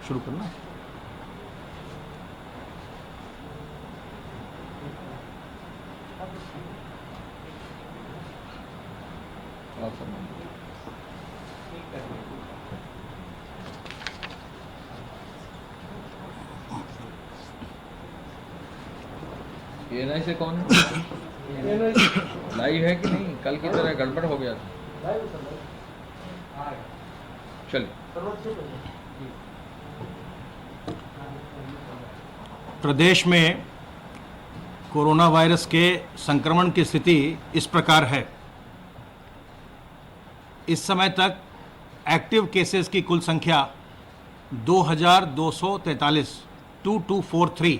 शुरू करना। एएनआई से कौन है? लाइव है कि नहीं? कल की तरह गड़बड़ हो गया था। चलिए। प्रदेश में कोरोना वायरस के संक्रमण की स्थिति इस प्रकार है। इस समय तक एक्टिव केसेस की कुल संख्या 2243 2243।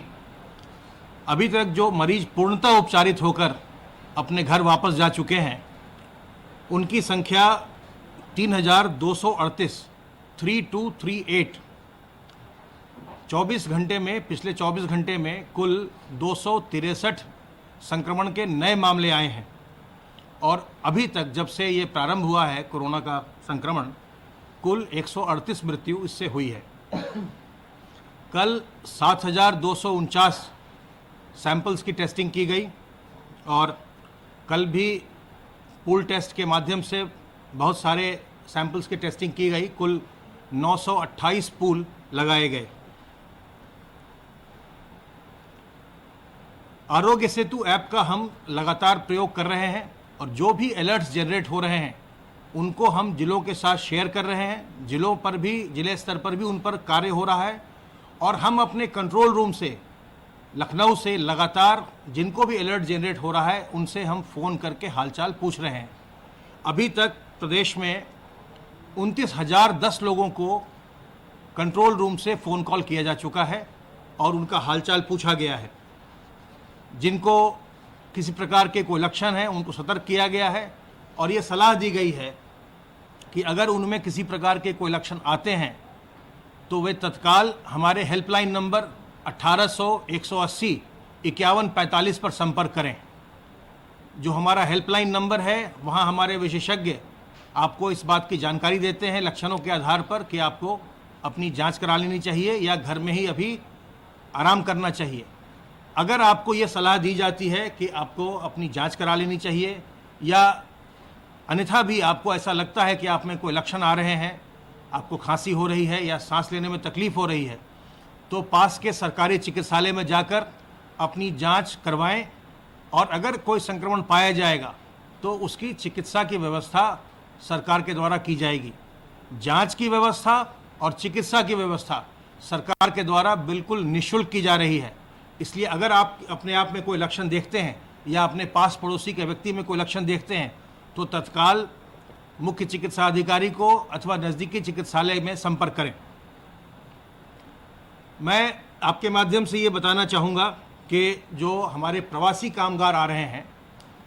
अभी तक जो मरीज पूर्णतः उपचारित होकर अपने घर वापस जा चुके हैं उनकी संख्या 3238 3238। 24 घंटे में, पिछले 24 घंटे में कुल 263 संक्रमण के नए मामले आए हैं और अभी तक जब से ये प्रारंभ हुआ है कोरोना का संक्रमण, कुल 138 मृत्यु इससे हुई है। कल 7249 सैंपल्स की टेस्टिंग की गई और कल भी पूल टेस्ट के माध्यम से बहुत सारे सैंपल्स की टेस्टिंग की गई। कुल 928 पूल लगाए गए। आरोग्य सेतु ऐप का हम लगातार प्रयोग कर रहे हैं और जो भी अलर्ट्स जनरेट हो रहे हैं उनको हम जिलों के साथ शेयर कर रहे हैं। जिलों पर भी, जिले स्तर पर भी उन पर कार्य हो रहा है और हम अपने कंट्रोल रूम से, लखनऊ से लगातार जिनको भी अलर्ट जनरेट हो रहा है उनसे हम फ़ोन करके हालचाल पूछ रहे हैं। अभी तक प्रदेश में 29,010 लोगों को कंट्रोल रूम से फ़ोन कॉल किया जा चुका है और उनका हालचाल पूछा गया है। जिनको किसी प्रकार के कोई लक्षण हैं उनको सतर्क किया गया है और ये सलाह दी गई है कि अगर उनमें किसी प्रकार के कोई लक्षण आते हैं तो वे तत्काल हमारे हेल्पलाइन नंबर 1800 180 5145 पर संपर्क करें। जो हमारा हेल्पलाइन नंबर है वहाँ हमारे विशेषज्ञ आपको इस बात की जानकारी देते हैं लक्षणों के आधार पर कि आपको अपनी जांच करा लेनी चाहिए या घर में ही अभी आराम करना चाहिए। अगर आपको ये सलाह दी जाती है कि आपको अपनी जांच करा लेनी चाहिए या अन्यथा भी आपको ऐसा लगता है कि आप में कोई लक्षण आ रहे हैं, आपको खांसी हो रही है या सांस लेने में तकलीफ हो रही है, तो पास के सरकारी चिकित्सालय में जाकर अपनी जांच करवाएं और अगर कोई संक्रमण पाया जाएगा तो उसकी चिकित्सा की व्यवस्था सरकार के द्वारा की जाएगी। जांच की व्यवस्था और चिकित्सा की व्यवस्था सरकार के द्वारा बिल्कुल निःशुल्क की जा रही है। इसलिए अगर आप अपने आप में कोई लक्षण देखते हैं या अपने पास पड़ोसी के व्यक्ति में कोई लक्षण देखते हैं तो तत्काल मुख्य चिकित्सा अधिकारी को अथवा नज़दीकी चिकित्सालय में संपर्क करें। मैं आपके माध्यम से ये बताना चाहूँगा कि जो हमारे प्रवासी कामगार आ रहे हैं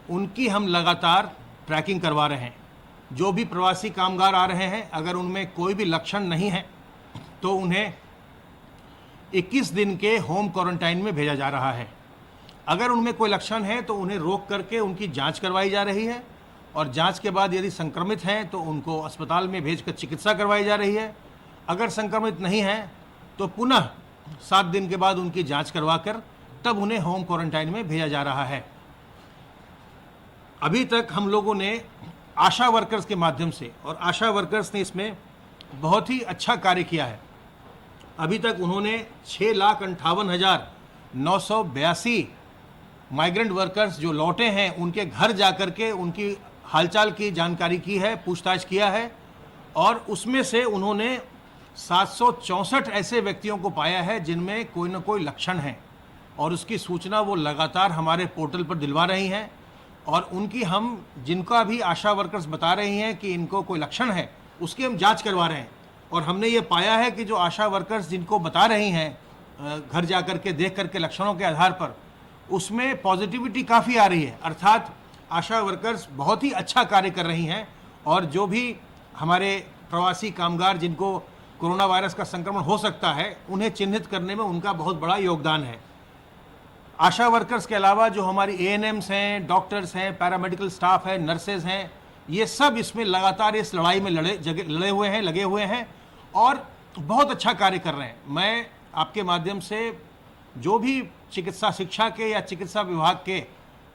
उनकी हम लगातार ट्रैकिंग करवा रहे हैं। जो भी प्रवासी कामगार आ रहे हैं अगर उनमें कोई भी लक्षण नहीं है तो उन्हें 21 दिन के होम क्वारंटाइन में भेजा जा रहा है। अगर उनमें कोई लक्षण है तो उन्हें रोक करके उनकी जांच करवाई जा रही है और जांच के बाद यदि संक्रमित हैं तो उनको अस्पताल में भेजकर चिकित्सा करवाई जा रही है। अगर संक्रमित नहीं हैं तो पुनः 7 दिन के बाद उनकी जांच करवाकर तब उन्हें होम क्वारंटाइन में भेजा जा रहा है। अभी तक हम लोगों ने आशा वर्कर्स के माध्यम से, और आशा वर्कर्स ने इसमें बहुत ही अच्छा कार्य किया है। अभी तक उन्होंने 6,58,982 माइग्रेंट वर्कर्स जो लौटे हैं उनके घर जाकर के उनकी हालचाल की जानकारी की है, पूछताछ किया है और उसमें से उन्होंने 764 ऐसे व्यक्तियों को पाया है जिनमें कोई न कोई लक्षण है और उसकी सूचना वो लगातार हमारे पोर्टल पर दिलवा रही हैं और उनकी हम जिनका भी आशा वर्कर्स बता रही हैं कि इनको कोई लक्षण है उसकी हम जांच करवा रहे हैं। और हमने ये पाया है कि जो आशा वर्कर्स जिनको बता रही हैं घर जा कर के देख करके लक्षणों के आधार पर, उसमें पॉजिटिविटी काफ़ी आ रही है। अर्थात आशा वर्कर्स बहुत ही अच्छा कार्य कर रही हैं और जो भी हमारे प्रवासी कामगार जिनको कोरोना वायरस का संक्रमण हो सकता है उन्हें चिन्हित करने में उनका बहुत बड़ा योगदान है। आशा वर्कर्स के अलावा जो हमारी एएनएम्स हैं, डॉक्टर्स हैं, पैरामेडिकल स्टाफ है, नर्सेज हैं, ये सब इसमें लगातार इस लड़ाई में लगे हुए हैं और बहुत अच्छा कार्य कर रहे हैं। मैं आपके माध्यम से जो भी चिकित्सा शिक्षा के या चिकित्सा विभाग के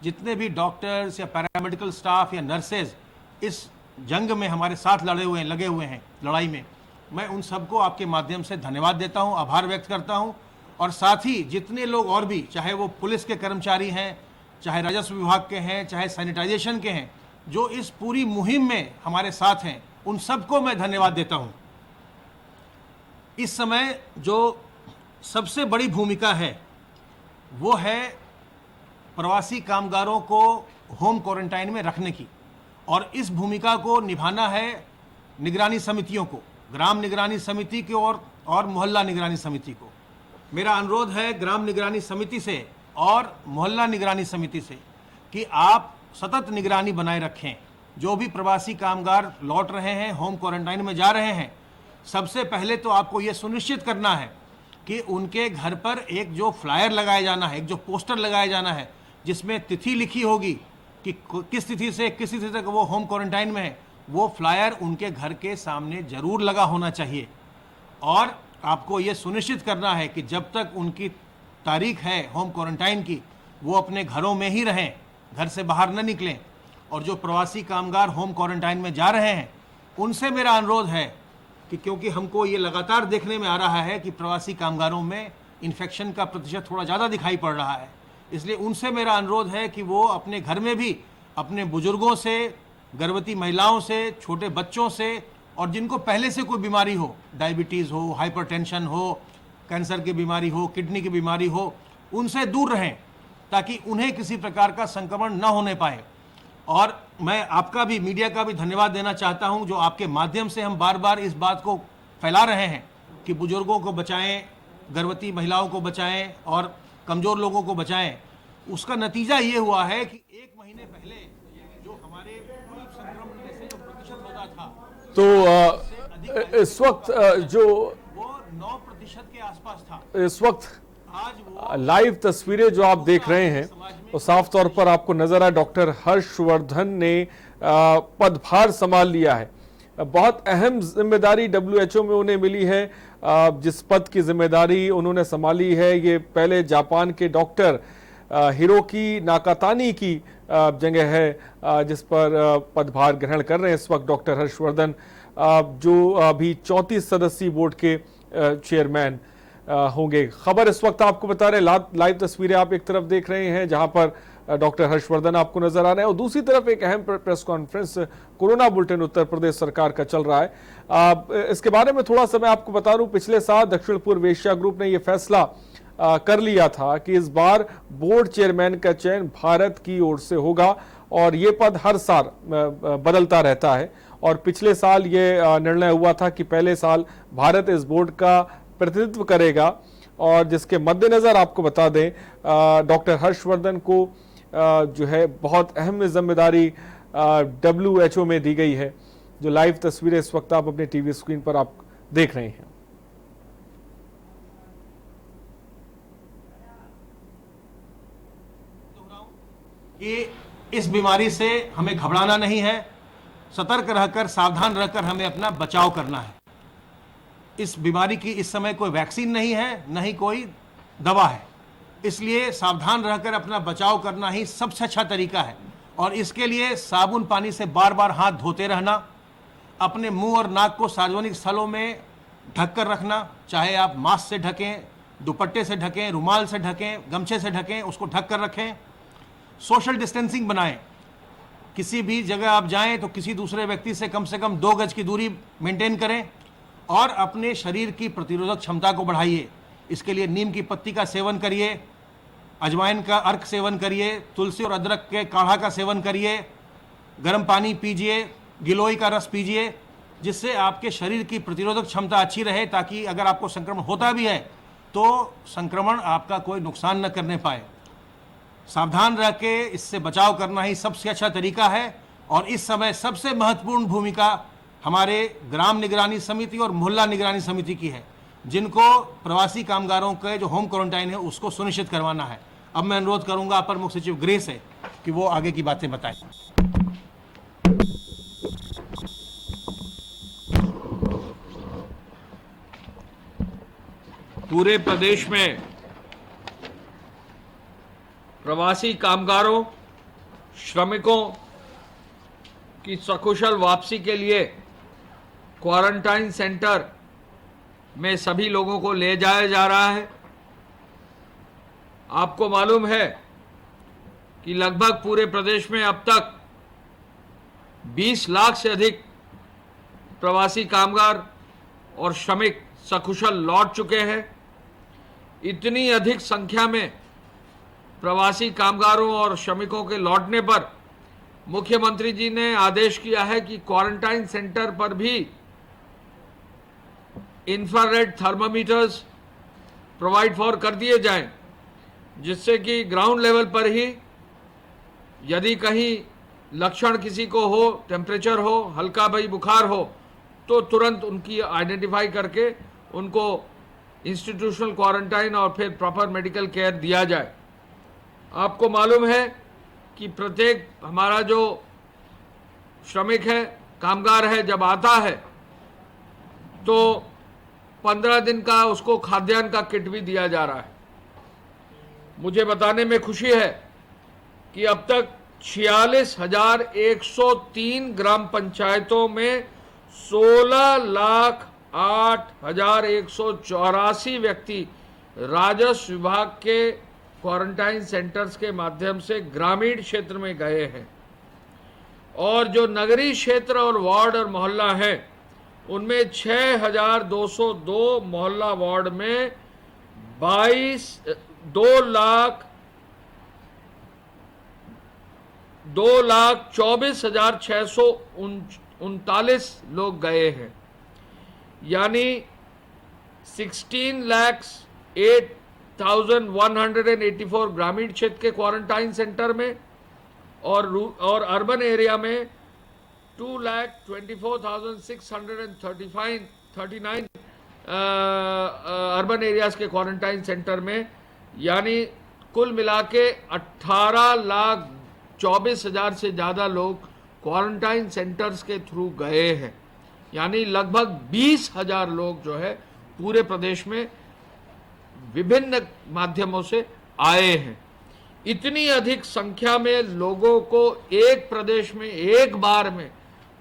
जितने भी डॉक्टर्स या पैरामेडिकल स्टाफ या नर्सेज इस जंग में हमारे साथ लगे हुए हैं लड़ाई में, मैं उन सबको आपके माध्यम से धन्यवाद देता हूं, आभार व्यक्त करता हूं। और साथ ही जितने लोग और भी, चाहे वो पुलिस के कर्मचारी हैं, चाहे राजस्व विभाग के हैं, चाहे सैनिटाइजेशन के हैं, जो इस पूरी मुहिम में हमारे साथ हैं, उन सबको मैं धन्यवाद देता हूं। इस समय जो सबसे बड़ी भूमिका है वो है प्रवासी कामगारों को होम क्वारंटाइन में रखने की, और इस भूमिका को निभाना है निगरानी समितियों को, ग्राम निगरानी समिति की और मोहल्ला निगरानी समिति को। मेरा अनुरोध है ग्राम निगरानी समिति से और मोहल्ला निगरानी समिति से कि आप सतत निगरानी बनाए रखें। जो भी प्रवासी कामगार लौट रहे हैं, होम क्वारंटाइन में जा रहे हैं, सबसे पहले तो आपको ये सुनिश्चित करना है कि उनके घर पर एक जो फ्लायर लगाया जाना है, एक जो पोस्टर लगाया जाना है, जिसमें तिथि लिखी होगी कि किस तिथि से किस तिथि तक वो होम क्वारंटाइन में है, वो फ्लायर उनके घर के सामने जरूर लगा होना चाहिए। और आपको ये सुनिश्चित करना है कि जब तक उनकी तारीख है होम क्वारंटाइन की, वो अपने घरों में ही रहें, घर से बाहर न निकलें। और जो प्रवासी कामगार होम क्वारंटाइन में जा रहे हैं, उनसे मेरा अनुरोध है कि क्योंकि हमको ये लगातार देखने में आ रहा है कि प्रवासी कामगारों में इन्फेक्शन का प्रतिशत थोड़ा ज़्यादा दिखाई पड़ रहा है, इसलिए उनसे मेरा अनुरोध है कि वो अपने घर में भी अपने बुजुर्गों से, गर्भवती महिलाओं से, छोटे बच्चों से, और जिनको पहले से कोई बीमारी हो, डायबिटीज़ हो, हाइपरटेंशन हो, कैंसर की बीमारी हो, किडनी की बीमारी हो, उनसे दूर रहें ताकि उन्हें किसी प्रकार का संक्रमण न होने पाए। और मैं आपका भी, मीडिया का भी धन्यवाद देना चाहता हूं, जो आपके माध्यम से हम बार बार इस बात को फैला रहे हैं कि बुजुर्गों को बचाएं, गर्भवती महिलाओं को बचाएं और कमज़ोर लोगों को बचाएं। उसका नतीजा ये हुआ है कि 1 महीने पहले जो हमारे कुल संक्रमण में से जो प्रतिशत होता था, तो इस वक्त जो वो 9% के आसपास था। इस वक्त आज वो लाइव तस्वीरें जो आप देख रहे हैं, तो साफ तौर पर आपको नजर आए डॉक्टर हर्षवर्धन ने पदभार संभाल लिया है। बहुत अहम जिम्मेदारी डब्ल्यूएचओ में उन्हें मिली है। जिस पद की जिम्मेदारी उन्होंने संभाली है, ये पहले जापान के डॉक्टर हिरोकी नाकातानी की जगह है जिस पर पदभार ग्रहण कर रहे हैं इस वक्त डॉक्टर हर्षवर्धन, जो अभी 34 सदस्यीय बोर्ड के चेयरमैन होंगे। खबर इस वक्त आपको बता रहे हैं, लाइव तस्वीरें आप एक तरफ देख रहे हैं जहां पर डॉक्टर हर्षवर्धन आपको नजर आ रहे हैं, और दूसरी तरफ एक अहम press conference corona bulletin Uttar Pradesh सरकार का चल रहा है। इसके बारे में थोड़ा सा मैं आपको बता दूं, पिछले साल दक्षिण पूर्व एशिया ग्रुप ने यह फैसला कर लिया था कि इस बार बोर्ड चेयरमैन का चयन भारत की ओर से होगा, और ये पद हर साल बदलता रहता है। और पिछले साल ये निर्णय हुआ था कि पहले साल भारत इस बोर्ड का प्रतिनिधित्व करेगा, और जिसके मद्देनजर आपको बता दें डॉक्टर हर्षवर्धन को जो है बहुत अहम जिम्मेदारी डब्ल्यूएचओ में दी गई है। जो लाइव तस्वीरें इस वक्त आप अपने टीवी स्क्रीन पर आप देख रहे हैं। कि इस बीमारी से हमें घबराना नहीं है, सतर्क रहकर, सावधान रहकर हमें अपना बचाव करना है। इस बीमारी की इस समय कोई वैक्सीन नहीं है, न ही कोई दवा है, इसलिए सावधान रहकर अपना बचाव करना ही सबसे अच्छा तरीका है। और इसके लिए साबुन पानी से बार बार हाथ धोते रहना, अपने मुंह और नाक को सार्वजनिक स्थलों में ढक कर रखना, चाहे आप मास्क से ढकें, दुपट्टे से ढकें, रुमाल से ढकें, गमछे से ढकें, उसको ढक कर रखें। सोशल डिस्टेंसिंग बनाएं, किसी भी जगह आप जाएं तो किसी दूसरे व्यक्ति से कम 2 गज की दूरी मेंटेन करें, और अपने शरीर की प्रतिरोधक क्षमता को बढ़ाइए। इसके लिए नीम की पत्ती का सेवन करिए, अजवाइन का अर्क सेवन करिए, तुलसी और अदरक के काढ़ा का सेवन करिए, गर्म पानी पीजिए, गिलोय का रस पीजिए, जिससे आपके शरीर की प्रतिरोधक क्षमता अच्छी रहे, ताकि अगर आपको संक्रमण होता भी है तो संक्रमण आपका कोई नुकसान न करने पाए। सावधान रह के इससे बचाव करना ही सबसे अच्छा तरीका है। और इस समय सबसे महत्वपूर्ण भूमिका हमारे ग्राम निगरानी समिति और मोहल्ला निगरानी समिति की है, जिनको प्रवासी कामगारों के जो होम क्वारंटाइन है उसको सुनिश्चित करवाना है। अब मैं अनुरोध करूंगा अपर मुख्य सचिव गृह से कि वो आगे की बातें बताएं। पूरे प्रदेश में प्रवासी कामगारों, श्रमिकों की सकुशल वापसी के लिए क्वारंटाइन सेंटर में सभी लोगों को ले जाया जा रहा है। आपको मालूम है कि लगभग पूरे प्रदेश में अब तक 20 लाख से अधिक प्रवासी कामगार और श्रमिक सकुशल लौट चुके हैं। इतनी अधिक संख्या में प्रवासी कामगारों और श्रमिकों के लौटने पर मुख्यमंत्री जी ने आदेश किया है कि क्वारंटाइन सेंटर पर भी इंफ्रारेड थर्मामीटर्स प्रोवाइड फॉर कर दिए जाएं, जिससे कि ग्राउंड लेवल पर ही यदि कहीं लक्षण किसी को हो, टेम्परेचर हो, हल्का भाई बुखार हो, तो तुरंत उनकी आइडेंटिफाई करके उनको इंस्टीट्यूशनल क्वारंटाइन और फिर प्रॉपर मेडिकल केयर दिया जाए। आपको मालूम है कि प्रत्येक हमारा जो श्रमिक है, कामगार है, जब आता है तो 15 दिन का उसको खाद्यान्न का किट भी दिया जा रहा है। मुझे बताने में खुशी है कि अब तक 46,103 ग्राम पंचायतों में 16,08,184 व्यक्ति राजस्व विभाग के क्वारंटाइन सेंटर्स के माध्यम से ग्रामीण क्षेत्र में गए हैं, और जो नगरीय क्षेत्र और वार्ड और मोहल्ला है उनमें 6,202 मोहल्ला वार्ड में 2,24,639 लोग गए हैं, यानी 16,08,184 ग्रामीण क्षेत्र के क्वारंटाइन सेंटर में, और अर्बन एरिया में 2,24,639 अर्बन एरियाज के क्वारंटाइन सेंटर में, यानी कुल मिला के 18,24,000 से ज़्यादा लोग क्वारंटाइन सेंटर्स के थ्रू गए हैं। यानी लगभग 20,000 लोग जो है पूरे प्रदेश में विभिन्न माध्यमों से आए हैं। इतनी अधिक संख्या में लोगों को एक प्रदेश में एक बार में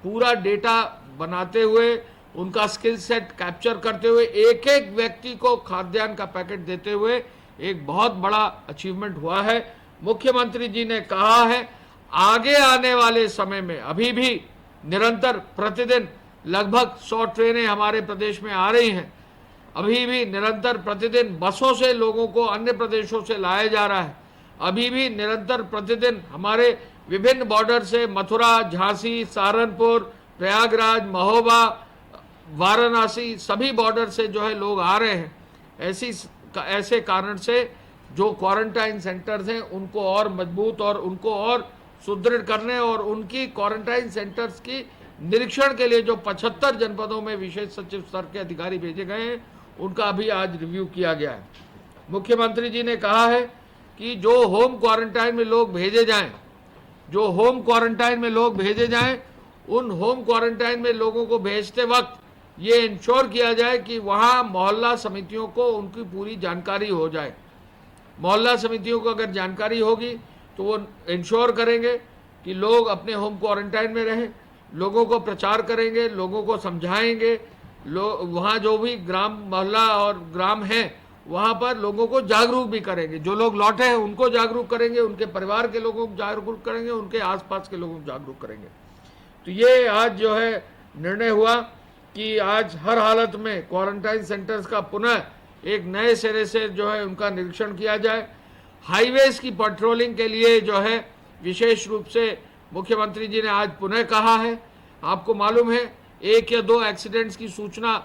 पूरा डेटा बनाते हुए, उनका स्किल सेट कैप्चर करते हुए, एक एक व्यक्ति को खाद्यान्न का पैकेट देते हुए एक बहुत बड़ा अचीवमेंट हुआ है। मुख्यमंत्री जी ने कहा है आगे आने वाले समय में अभी भी निरंतर प्रतिदिन लगभग 100 ट्रेनें हमारे प्रदेश में आ रही हैं। अभी भी निरंतर प्रतिदिन बसों से लोगों को अन्य प्रदेशों से लाया जा रहा है। अभी भी निरंतर प्रतिदिन हमारे विभिन्न बॉर्डर से मथुरा, झांसी, सहारनपुर, प्रयागराज, महोबा, वाराणसी, सभी बॉर्डर से जो है लोग आ रहे हैं। ऐसे कारण से जो क्वारंटाइन सेंटर्स हैं उनको और मजबूत और उनको और सुदृढ़ करने और उनकी क्वारंटाइन सेंटर्स की निरीक्षण के लिए जो 75 जनपदों में विशेष सचिव स्तर के अधिकारी भेजे गए हैं, उनका भी आज रिव्यू किया गया है। मुख्यमंत्री जी ने कहा है कि जो होम क्वारंटाइन में लोग भेजे जाएं, उन होम क्वारंटाइन में लोगों को भेजते वक्त ये इंश्योर किया जाए कि वहाँ मोहल्ला समितियों को उनकी पूरी जानकारी हो जाए। मोहल्ला समितियों को अगर जानकारी होगी तो वो इंश्योर करेंगे कि लोग अपने होम क्वारंटाइन में रहें, लोगों को प्रचार करेंगे, लोगों को समझाएंगे, वहाँ जो भी ग्राम, मोहल्ला और ग्राम हैं वहाँ पर लोगों को जागरूक भी करेंगे। जो लोग लौटे हैं उनको जागरूक करेंगे, उनके परिवार के लोगों को जागरूक करेंगे, उनके आसपास के लोगों को जागरूक करेंगे। तो ये आज जो है निर्णय हुआ कि आज हर हालत में क्वारंटाइन सेंटर्स का पुनः एक नए सिरे से जो है उनका निरीक्षण किया जाए। हाईवेज की पेट्रोलिंग के लिए जो है विशेष रूप से मुख्यमंत्री जी ने आज पुनः कहा है। आपको मालूम है 1 या 2 एक्सीडेंट्स की सूचना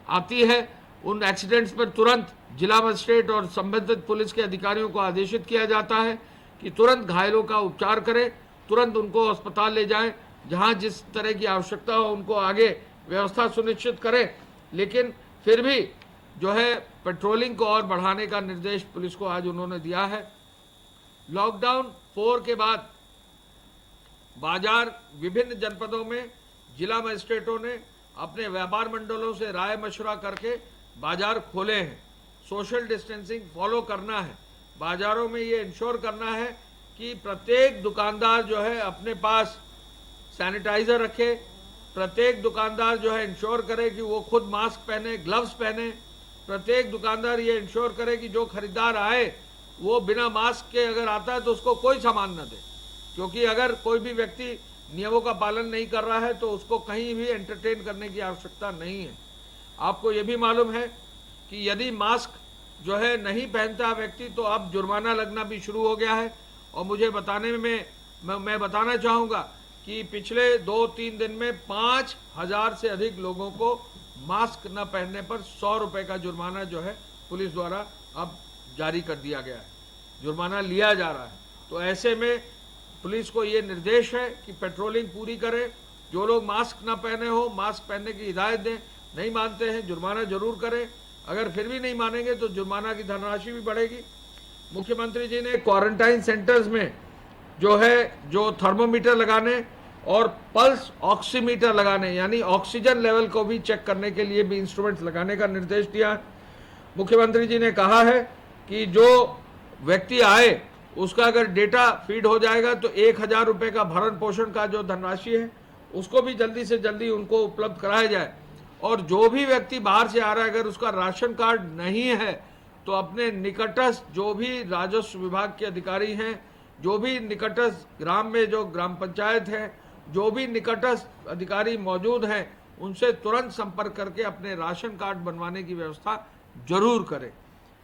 आती है, उन एक्सीडेंट्स पर तुरंत जिला मजिस्ट्रेट और संबंधित पुलिस के अधिकारियों को आदेशित किया जाता है कि तुरंत घायलों का उपचार करें, तुरंत उनको अस्पताल ले जाएं, जहां जिस तरह की आवश्यकता हो उनको आगे व्यवस्था सुनिश्चित करें। लेकिन फिर भी जो है पेट्रोलिंग को और बढ़ाने का निर्देश पुलिस को आज उन्होंने दिया है। लॉकडाउन 4 के बाद बाजार विभिन्न जनपदों में जिला मजिस्ट्रेटों ने अपने व्यापार मंडलों से राय मशवरा करके बाजार खोले हैं। सोशल डिस्टेंसिंग फॉलो करना है। बाजारों में ये इंश्योर करना है कि प्रत्येक दुकानदार जो है अपने पास सैनिटाइजर रखे, प्रत्येक दुकानदार जो है इंश्योर करे कि वो खुद मास्क पहने, ग्लव्स पहने, प्रत्येक दुकानदार ये इंश्योर करे कि जो खरीदार आए वो बिना मास्क के अगर आता है तो उसको कोई सामान न दे, क्योंकि अगर कोई भी व्यक्ति नियमों का पालन नहीं कर रहा है तो उसको कहीं भी एंटरटेन करने की आवश्यकता नहीं है। आपको ये भी मालूम है कि यदि मास्क जो है नहीं पहनता व्यक्ति तो अब जुर्माना लगना भी शुरू हो गया है। और मुझे बताने में मैं बताना चाहूँगा कि पिछले 2-3 दिन में 5,000 से अधिक लोगों को मास्क न पहनने पर 100 रुपये का जुर्माना जो है पुलिस द्वारा अब जारी कर दिया गया है, जुर्माना लिया जा रहा है। तो ऐसे में पुलिस को ये निर्देश है कि पेट्रोलिंग पूरी करें, जो लोग मास्क ना पहने हो मास्क पहनने की हिदायत दें, नहीं मानते हैं जुर्माना जरूर करें, अगर फिर भी नहीं मानेंगे तो जुर्माना की धनराशि भी बढ़ेगी। मुख्यमंत्री जी ने क्वारंटाइन सेंटर्स में जो थर्मोमीटर लगाने और पल्स ऑक्सीमीटर लगाने यानी ऑक्सीजन लेवल को भी चेक करने के लिए भी इंस्ट्रूमेंट्स लगाने का निर्देश दिया है। मुख्यमंत्री जी ने कहा है कि जो व्यक्ति आए उसका अगर डेटा फीड हो जाएगा तो 1,000 रुपये का भरण पोषण का जो धनराशि है उसको भी जल्दी से जल्दी उनको उपलब्ध कराया जाए। और जो भी व्यक्ति बाहर से आ रहा है अगर उसका राशन कार्ड नहीं है तो अपने निकटस्थ जो भी राजस्व विभाग के अधिकारी हैं, जो भी निकटस्थ ग्राम में जो ग्राम पंचायत है, जो भी निकटस्थ अधिकारी मौजूद हैं, उनसे तुरंत संपर्क करके अपने राशन कार्ड बनवाने की व्यवस्था जरूर करें।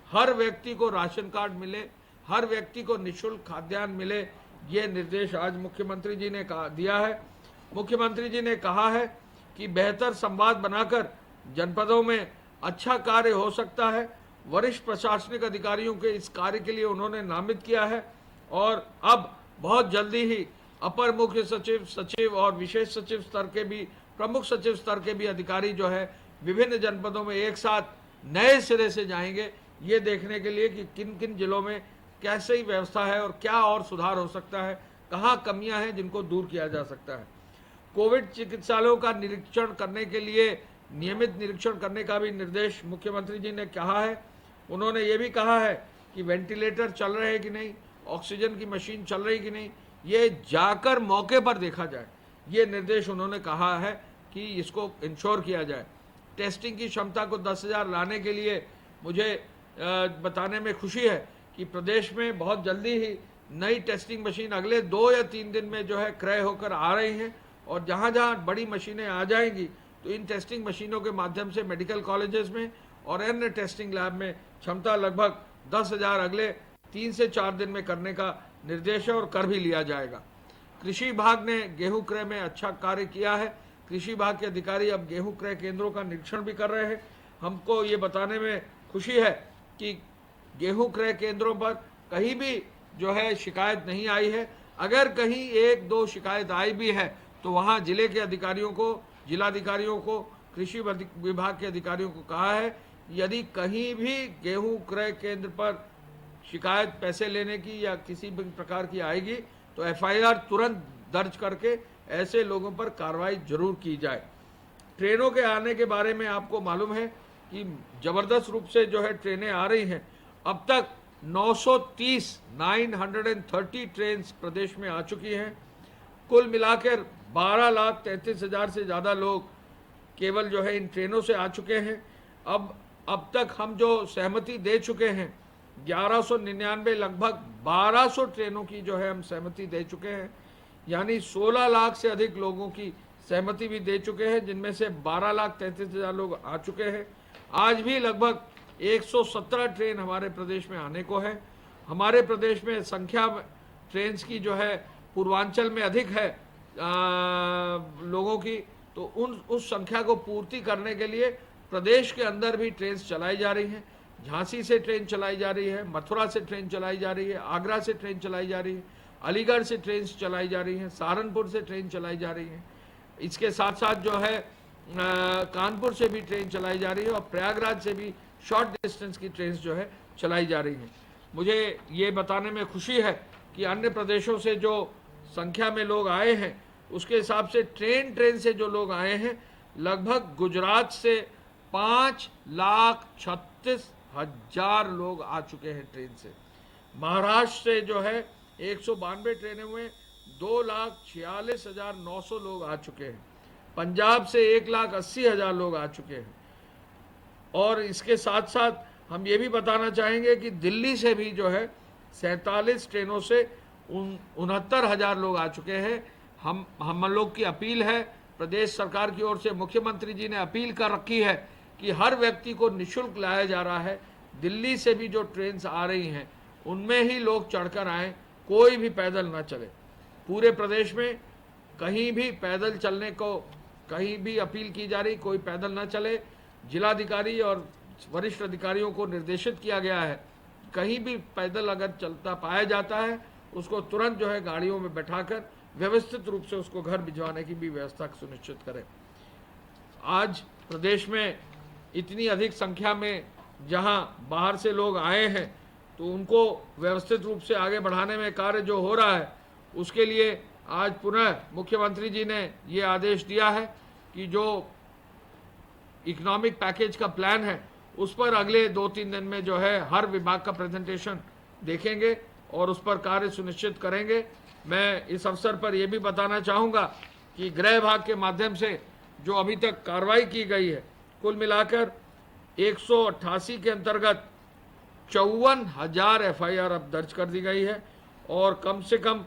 हर व्यक्ति को राशन कार्ड मिले, हर व्यक्ति को निःशुल्क खाद्यान्न मिले, ये निर्देश आज मुख्यमंत्री जी ने दिया है। मुख्यमंत्री जी ने कहा है कि बेहतर संवाद बनाकर जनपदों में अच्छा कार्य हो सकता है। वरिष्ठ प्रशासनिक अधिकारियों के इस कार्य के लिए उन्होंने नामित किया है और अब बहुत जल्दी ही अपर मुख्य सचिव, सचिव और विशेष सचिव स्तर के भी, प्रमुख सचिव स्तर के भी अधिकारी जो है विभिन्न जनपदों में एक साथ नए सिरे से जाएंगे, ये देखने के लिए कि किन किन जिलों में कैसे ही व्यवस्था है और क्या और सुधार हो सकता है, कहाँ कमियां हैं जिनको दूर किया जा सकता है। कोविड चिकित्सालयों का निरीक्षण करने के लिए नियमित निरीक्षण करने का भी निर्देश मुख्यमंत्री जी ने कहा है। उन्होंने ये भी कहा है कि वेंटिलेटर चल रहे हैं कि नहीं, ऑक्सीजन की मशीन चल रही कि नहीं, ये जाकर मौके पर देखा जाए, ये निर्देश उन्होंने कहा है कि इसको इंश्योर किया जाए। टेस्टिंग की क्षमता को 10,000 लाने के लिए मुझे बताने में खुशी है कि प्रदेश में बहुत जल्दी ही नई टेस्टिंग मशीन अगले 2 या 3 दिन में जो है क्रय होकर आ रही हैं और जहाँ जहाँ बड़ी मशीनें आ जाएंगी तो इन टेस्टिंग मशीनों के माध्यम से मेडिकल कॉलेजेस में और अन्य टेस्टिंग लैब में क्षमता लगभग 10,000 अगले 3 से 4 दिन में करने का निर्देश है और कर भी लिया जाएगा। कृषि विभाग ने गेहूं क्रय में अच्छा कार्य किया है। कृषि विभाग के अधिकारी अब गेहूं क्रय केंद्रों का निरीक्षण भी कर रहे हैं। हमको ये बताने में खुशी है कि गेहूं क्रय केंद्रों पर कहीं भी जो है शिकायत नहीं आई है। अगर कहीं 1-2 शिकायत आई भी है तो वहाँ जिले के अधिकारियों को, जिलाधिकारियों को, कृषि विभाग के अधिकारियों को कहा है यदि कहीं भी गेहूं क्रय केंद्र पर शिकायत पैसे लेने की या किसी भी प्रकार की आएगी तो FIR तुरंत दर्ज करके ऐसे लोगों पर कार्रवाई जरूर की जाए। ट्रेनों के आने के बारे में आपको मालूम है कि जबरदस्त रूप से जो है ट्रेनें आ रही हैं। अब तक 930 ट्रेन प्रदेश में आ चुकी हैं। कुल मिलाकर 12,33,000 से ज़्यादा लोग केवल जो है इन ट्रेनों से आ चुके हैं। अब तक हम जो सहमति दे चुके हैं 1199, लगभग 1200 ट्रेनों की जो है हम सहमति दे चुके हैं, यानी 16 लाख से अधिक लोगों की सहमति भी दे चुके हैं, जिनमें से 12,33,000 लोग आ चुके हैं। आज भी लगभग 117 ट्रेन हमारे प्रदेश में आने को है। हमारे प्रदेश में संख्या ट्रेन की जो है पूर्वांचल में अधिक है लोगों की, तो उस संख्या को पूर्ति करने के लिए प्रदेश के अंदर भी ट्रेन चलाई जा रही हैं। झांसी से ट्रेन चलाई जा रही है, मथुरा से ट्रेन चलाई जा रही है, आगरा से ट्रेन चलाई जा रही है, अलीगढ़ से ट्रेन चलाई जा रही हैं, सहारनपुर से ट्रेन चलाई जा रही हैं। इसके साथ साथ जो है कानपुर से भी ट्रेन चलाई जा रही है और प्रयागराज से भी शॉर्ट डिस्टेंस की ट्रेन जो है चलाई जा रही हैं। मुझे ये बताने में खुशी है कि अन्य प्रदेशों से जो संख्या में लोग आए हैं उसके हिसाब से ट्रेन से जो लोग आए हैं लगभग गुजरात से 5,36,000 1000 लोग आ चुके हैं ट्रेन से। महाराष्ट्र से जो है 192 ट्रेनें हुए, 2,46,900 लोग आ चुके हैं। पंजाब से 1,80,000 लोग आ चुके हैं। और इसके साथ साथ हम ये भी बताना चाहेंगे कि दिल्ली से भी जो है 47 ट्रेनों से 69,000 लोग आ चुके हैं। हम लोग की अपील है, प्रदेश सरकार की ओर से मुख्यमंत्री जी ने अपील कर रखी है कि हर व्यक्ति को निःशुल्क लाया जा रहा है। दिल्ली से भी जो ट्रेन आ रही हैं उनमें ही लोग चढ़कर आएँ, कोई भी पैदल ना चले। पूरे प्रदेश में कहीं भी पैदल चलने को कहीं भी अपील की जा रही, कोई पैदल ना चले। जिलाधिकारी और वरिष्ठ अधिकारियों को निर्देशित किया गया है, कहीं भी पैदल अगर चलता पाया जाता है उसको तुरंत जो है गाड़ियों में बैठाकर व्यवस्थित रूप से उसको घर भिजवाने की भी व्यवस्था सुनिश्चित करें। आज प्रदेश में इतनी अधिक संख्या में जहां बाहर से लोग आए हैं तो उनको व्यवस्थित रूप से आगे बढ़ाने में कार्य जो हो रहा है उसके लिए आज पुनः मुख्यमंत्री जी ने ये आदेश दिया है कि जो इकोनॉमिक पैकेज का प्लान है उस पर अगले 2-3 दिन में जो है हर विभाग का प्रेजेंटेशन देखेंगे और उस पर कार्य सुनिश्चित करेंगे। मैं इस अवसर पर यह भी बताना चाहूँगा कि गृह विभाग के माध्यम से जो अभी तक कार्रवाई की गई है, कुल मिलाकर 188 के अंतर्गत 54,000 FIR अब दर्ज कर दी गई है और कम से कम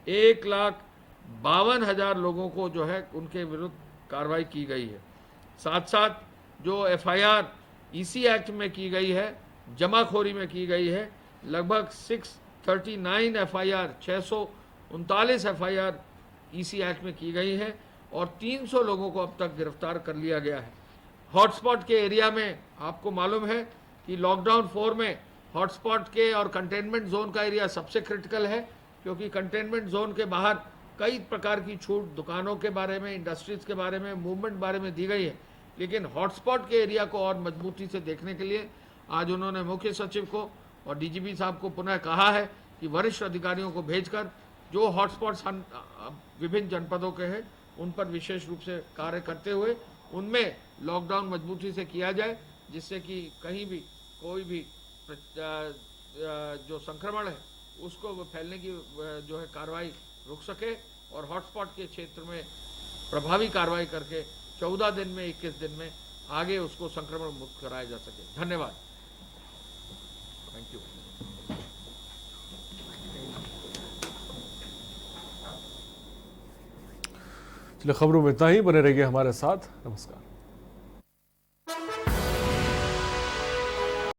1,52,000 लोगों को जो है उनके विरुद्ध कार्रवाई की गई है। साथ साथ जो FIR EC एक्ट में की गई है, जमाखोरी में की गई है, लगभग 639 FIR 639 FIR EC एक्ट में की गई है और 300 लोगों को अब तक गिरफ्तार कर लिया गया है। हॉटस्पॉट के एरिया में आपको मालूम है कि लॉकडाउन 4 में हॉटस्पॉट के और कंटेनमेंट जोन का एरिया सबसे क्रिटिकल है, क्योंकि कंटेनमेंट जोन के बाहर कई प्रकार की छूट दुकानों के बारे में, इंडस्ट्रीज के बारे में, मूवमेंट बारे में दी गई है। लेकिन हॉटस्पॉट के एरिया को और मजबूती से देखने के लिए आज उन्होंने मुख्य सचिव को और DGP साहब को पुनः कहा है कि वरिष्ठ अधिकारियों को भेजकर जो हॉटस्पॉट्स विभिन्न जनपदों के हैं उन पर विशेष रूप से कार्य करते हुए उनमें लॉकडाउन मजबूती से किया जाए, जिससे कि कहीं भी कोई भी जो संक्रमण है उसको फैलने की जो है कार्रवाई रुक सके और हॉटस्पॉट के क्षेत्र में प्रभावी कार्रवाई करके 14 दिन में 21 दिन में आगे उसको संक्रमण मुक्त कराया जा सके। धन्यवाद। Thank you. चलिए, खबरों में इतना ही। बने रहिए हमारे साथ। नमस्कार।